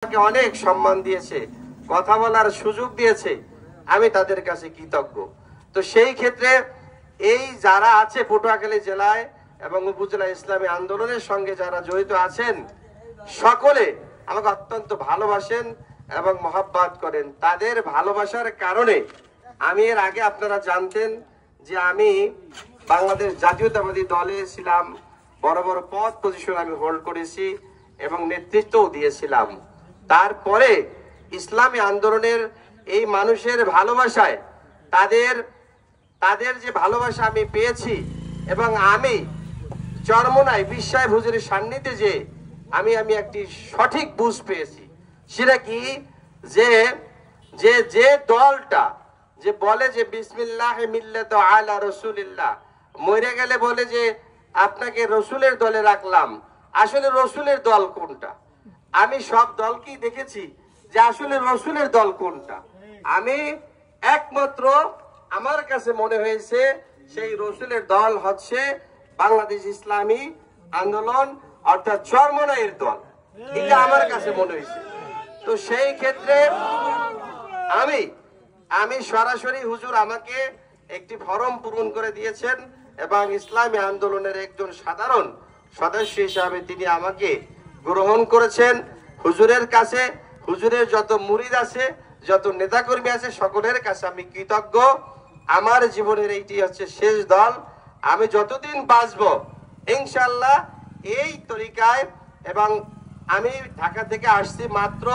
অনেক সম্মান দিয়েছে, কথা বলার সুযোগ দিয়েছে, আমি তাদের কাছে কৃতজ্ঞ। তো সেই ক্ষেত্রে এই যারা আছে পটুয়াখালী জেলায় এবং উপজেলা ইসলামী আন্দোলনের সঙ্গে যারা জড়িত আছেন, সকলে আমাকে অত্যন্ত ভালোবাসেন এবং মহব্বত করেন। তাদের ভালোবাসার কারণে আমি এর আগে আপনারা জানতেন যে আমি বাংলাদেশ জাতীয়তাবাদী দলে ছিলাম, বড় বড় পদ পজিশন আমি হোল্ড করেছি এবং নেতৃত্বও দিয়েছিলাম। তারপরে ইসলামী আন্দোলনের এই মানুষের ভালোবাসায় তাদের যে ভালোবাসা আমি পেয়েছি এবং আমি চরমোনাই বিশ্বাস হুজুরের সান্নিধ্যে যে আমি একটি সঠিক বুঝ পেয়েছি। সেটা কি যে দলটা যে বলে যে বিসমিল্লাহ মিল্লাত আলা রাসূলিল্লাহ, মরে গেলে বলে যে আপনাকে রসুলের দলে রাখলাম, আসলে রসুলের দল কোনটা? আমি সব দলকেই দেখেছি যে আসলে রসুলের দল কোনটা। আমি একমাত্র আমার কাছে মনে হয়েছে সেই রসুলের দল হচ্ছে বাংলাদেশ ইসলামী আন্দোলন, অর্থাৎ চরমোনাইয়ের দল। এটা আমার কাছে মনে হয়েছে। তো সেই ক্ষেত্রে আমি সরাসরি হুজুর আমাকে একটি ফর্ম পূরণ করে দিয়েছেন এবং ইসলামী আন্দোলনের একজন সাধারণ সদস্য হিসাবে তিনি আমাকে গ্রহণ করেছেন। হুজুরের কাছে, হুজুরের যত মুরিদ আছে, যত নেতাকর্মী আছে, সকলের কাছে আমি কৃতজ্ঞ। আমার জীবনের এইটি হচ্ছে শেষ দল। আমি যতদিন বাঁচব ইনশাআল্লাহ এই তরিকায়, এবং আমি ঢাকা থেকে আসছি মাত্র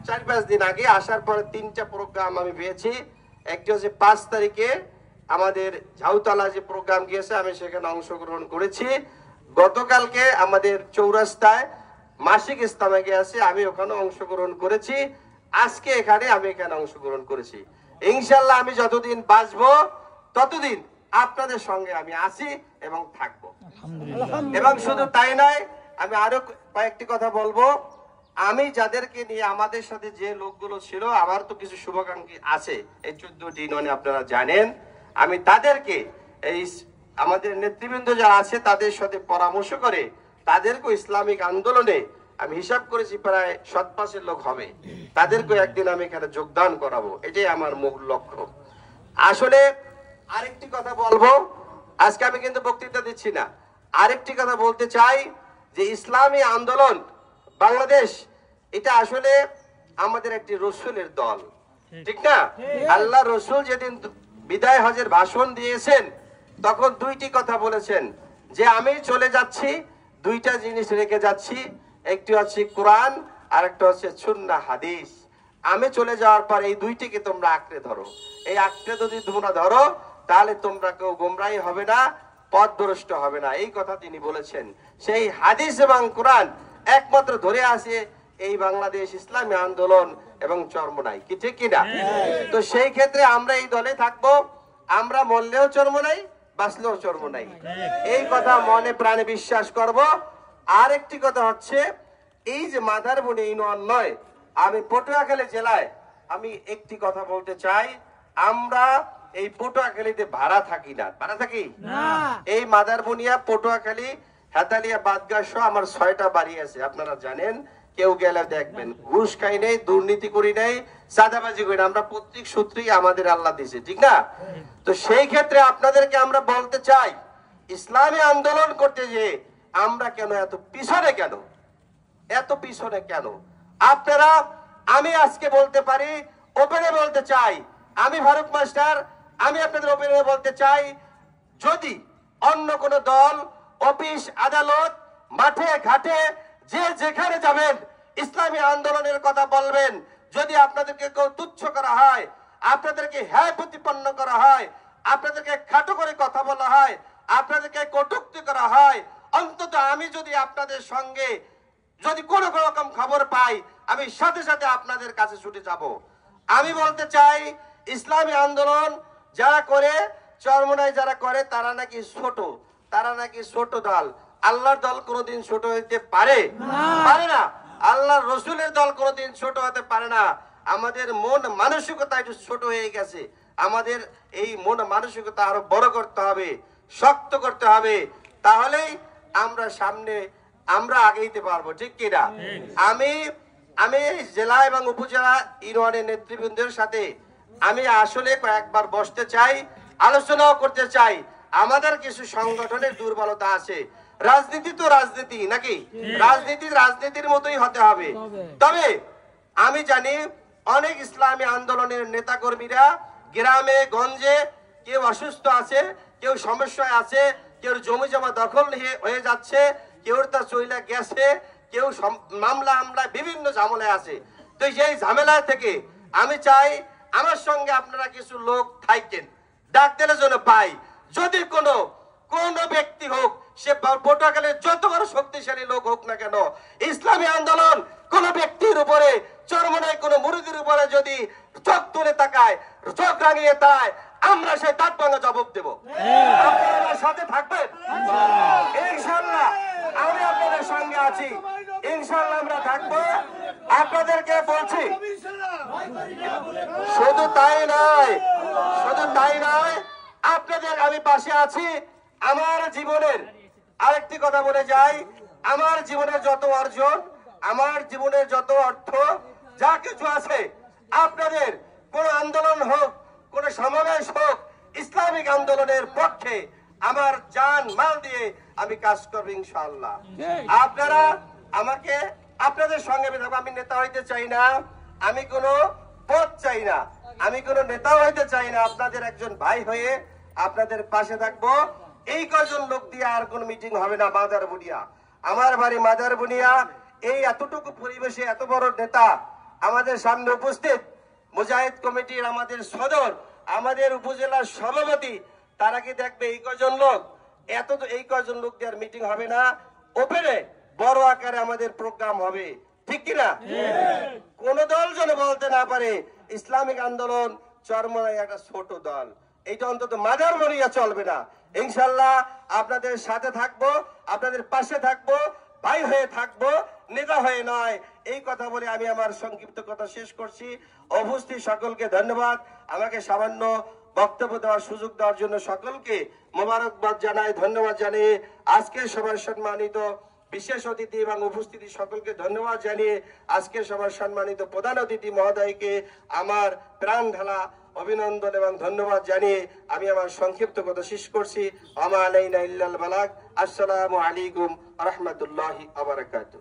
4-5 দিন আগে। আসার পরে 3টা প্রোগ্রাম আমি পেয়েছি। একটি হচ্ছে 5 তারিখে আমাদের ঝাউতলা যে প্রোগ্রাম গিয়েছে, আমি সেখানে অংশগ্রহণ করেছি। গতকালকে আমাদের চৌরাস্তায় মাসিক ইস্তেমা গিয়েছে, আমি ওখানে অংশগ্রহণ করেছি। আজকে এখানে অংশগ্রহণ করেছি। ইনশাআল্লাহ আমি যতদিন বাঁচবো ততদিন আপনাদের সঙ্গে আমি আছি এবং থাকবো। এবং শুধু তাই নয়, আমি আরো কয়েকটি কথা বলবো। আমি যাদেরকে নিয়ে আমাদের সাথে যে লোকগুলো ছিল, আমার তো কিছু শুভাকাঙ্ক্ষী আছে এই 14টি ইউনিয়নে, আপনারা জানেন। আমি তাদেরকে এই আমাদের নেতৃবৃন্দ যারা আছে তাদের সাথে পরামর্শ করে তাদেরকে ইসলামিক আন্দোলনে আমি হিসাব করেছি প্রায় 7-5 লোক হবে, তাদেরকে একদিন আমি এখানে যোগদান করাবো। এটাই আমার মূল লক্ষ্য। আসলে আরেকটি কথা বলবো, আজকে আমি কিন্তু বক্তৃতা দিচ্ছি না, আরেকটি কথা বলতে চাই যে ইসলামী আন্দোলন বাংলাদেশ এটা আসলে আমাদের একটি রসুলের দল, ঠিক না? আল্লাহ রসুল যেদিন বিদায় হজের ভাষণ দিয়েছেন তখন 2টি কথা বলেছেন যে আমি চলে যাচ্ছি, 2টা জিনিস রেখে যাচ্ছি, একটি হচ্ছে কোরআন আর একটা হচ্ছে সুন্নাহ হাদিস। আমি চলে যাওয়ার পর এই 2টিকে তোমরা আঁকড়ে ধরো। এই আঁকড়ে যদি তোমরা ধরো তাহলে তোমরা কেউ গোমরাহী হবে না, পথভ্রষ্ট হবে না, এই কথা তিনি বলেছেন। সেই হাদিস এবং কোরআন একমাত্র ধরে আছে এই বাংলাদেশ ইসলামী আন্দোলন এবং চরমোনাই, কি ঠিক কিনা? তো সেই ক্ষেত্রে আমরা এই দলে থাকবো। আমরা মরলেও চরমোনাই, বাঁচলেও চরমোনাই, এই কথা মনে প্রাণে বিশ্বাস করব। আর একটি কথা হচ্ছে এই যে মাদারবনি ইউনিয়ন নয়, আমি পটুয়াখালী জেলায় আমি একটি কথা বলতে চাই, আমরা এই পটুয়াখালীতে ভাড়া থাকি না। ভাড়া থাকি না। এই মাদারবনিয়া, পটুয়াখালী, হেতালিয়া, বাদগাঁ সহ আমার 6টা বাড়ি আছে, আপনারা জানেন। কেউ গেলে দেখবেন ঘুষ খাই নেই, দুর্নীতি করি নাই, চাঁদাবাজি করি না। আমরা প্রত্যেক সূত্রেই আমাদের আল্লাহ দিয়েছে, ঠিক না? তো সেই ক্ষেত্রে আপনাদেরকে আমরা বলতে চাই, ইসলামী আন্দোলন করতে যে আমরা কেন এত পিছনে কেন আপনারা? আমি আজকে বলতে পারি, ওপেনে বলতে চাই, আমি ফারুক মাস্টার, আমি আপনাদের ওপেনে বলতে চাই, যদি অন্য কোন দল, অফিস, আদালত, মাঠে ঘাটে যে যেখানে যাবেন ইসলামী আন্দোলনের কথা বলবেন, যদি আপনাদেরকে কেউ তুচ্ছ করা হয়, আপনাদেরকে হ্যায় প্রতিপন্ন করা হয়, আপনাদেরকে খাটো করে কথা বলা হয়, আপনাদেরকে কটূক্তি করা হয়, অন্তত আমি যদি আপনাদের সঙ্গে যদি কোনো রকম খবর পাই, আমি সাথে সাথে আপনাদের কাছে ছুটে যাব। আমি বলতে চাই, ইসলামী আন্দোলন যারা করে, চরমোনাই যারা করে, তারা নাকি ছোট দল। আল্লাহর দল কোনোদিন ছোট হইতে পারে না। আল্লাহর রসুলের দল কোনোদিন ছোট হতে পারে না। আমাদের মন মানসিকতা একটু ছোট হয়ে গেছে। আমাদের এই মন মানসিকতা আরো বড় করতে হবে, শক্ত করতে হবে, তাহলেই আমরা সামনে আমরা আগাইতে পারবো, ঠিক কিনা? আমি আমি জেলা এবং উপজেলা ইউনিয়নের নেতৃবৃন্দের সাথে আমি আসলে কয়েকবার বসতে চাই, আলোচনাও করতে চাই। আমাদের কিছু সংগঠনের দুর্বলতা আছে। রাজনীতি তো রাজনীতি নাকি, রাজনীতির মতোই হতে হবে। তবে আমি জানি অনেক ইসলামী আন্দোলনের নেতাকর্মীরা গ্রামে গঞ্জে কেউ অসুস্থ আছে, কেউ সমস্যায় আছে, কেউ জমি জমা দখল হয়ে যাচ্ছে, কেউ তা চইলা গেছে, কেউ মামলায় বিভিন্ন ঝামেলায় আছে। তো সেই ঝামেলা থেকে আমি চাই আমার সঙ্গে আপনারা কিছু লোক থাকেন, ডাক দিলে যেন পাই। যদি কোনো ব্যক্তি হোক, সে পটুয়াখালীর যত বড় শক্তিশালী লোক হোক না কেন, ইসলামী আন্দোলন কোন ব্যক্তির উপরে, চরমনায় কোন মুরিদের উপরে যদি চোখ তুলে তাকায়, চোখ রাঙিয়ে তাকায়, আমরা সেই দাঁত ভাঙা জবাব দেব। আপনারা সাথে থাকবেন ইনশাআল্লাহ। আমি আপনাদের সঙ্গে আছি, ইনশাআল্লাহ আমরা থাকবো। আপনাদেরকে বলছি, শুধু তাই নয়, আপনাদের আমি পাশে আছি। আমার জীবনের আরেকটি কথা বলে যাই, আমার জীবনের যত অর্জন, আমার জীবনের যত অর্থ, যা কিছু আছে, আপনাদের কোন আন্দোলন হোক, কোন সমাবেশ হোক, ইসলামিক আন্দোলনের পক্ষে আমার জান মাল দিয়ে আমি কাজ করবো ইনশাআল্লাহ। আপনারা আমাকে, আপনাদের সঙ্গে আমি নেতা হইতে চাই না, আমি কোনো পদ চাই না, আমি কোনো নেতা হইতে চাই না। আপনাদের একজন ভাই হয়ে আপনাদের পাশে থাকবো। এই কজন লোক দিয়ে আর কোন মিটিং হবে না। মাদার বুনিয়া, আমার বাড়ি মাদার বুনিয়া। এই এতটুকু পরিবেশে এত বড় নেতা আমাদের সামনে উপস্থিত, মুজাহিদ কমিটির আমাদের সদর, আমাদের উপজেলার সভাপতি, তারা কি দেখবে এই কজন লোক? এই কজন লোক দিয়ে আর মিটিং হবে না। ওপেনে বড় আকারে আমাদের প্রোগ্রাম হবে, ঠিক কিনা? কোন দল যেন বলতে না পারে ইসলামিক আন্দোলন চরমনায় একটা ছোট দল। এইটা অন্তত মাদার বুনিয়া চলবে না। ইনশাআল্লাহ আপনাদের সাথে থাকবো, আপনাদের পাশে থাকবো, ভাই হয়ে থাকবো, নেতা হয়ে নয়। এই কথা বলে আমি আমার সংক্ষিপ্ত কথা শেষ করছি। উপস্থিত সকলকে ধন্যবাদ। আমাকে সামান্য বক্তব্য দেওয়ার সুযোগ দেওয়ার জন্য সকলকে মোবারকবাদ জানাই, ধন্যবাদ জানিয়ে আজকের সভার সম্মানিত বিশেষ অতিথি এবং উপস্থিতি সকলকে ধন্যবাদ জানিয়ে আজকের সভার সম্মানিত প্রধান অতিথি মহোদয়কে আমার প্রাণ ঢালা অভিনন্দন এবং ধন্যবাদ জানিয়ে আমি আমার সংক্ষিপ্ত কথা শেষ করছি। আমা আলাইনা ইল্লাল বালাগ। আসসালামু আলাইকুম ওয়া রাহমাতুল্লাহি ওয়া বারাকাতুহু।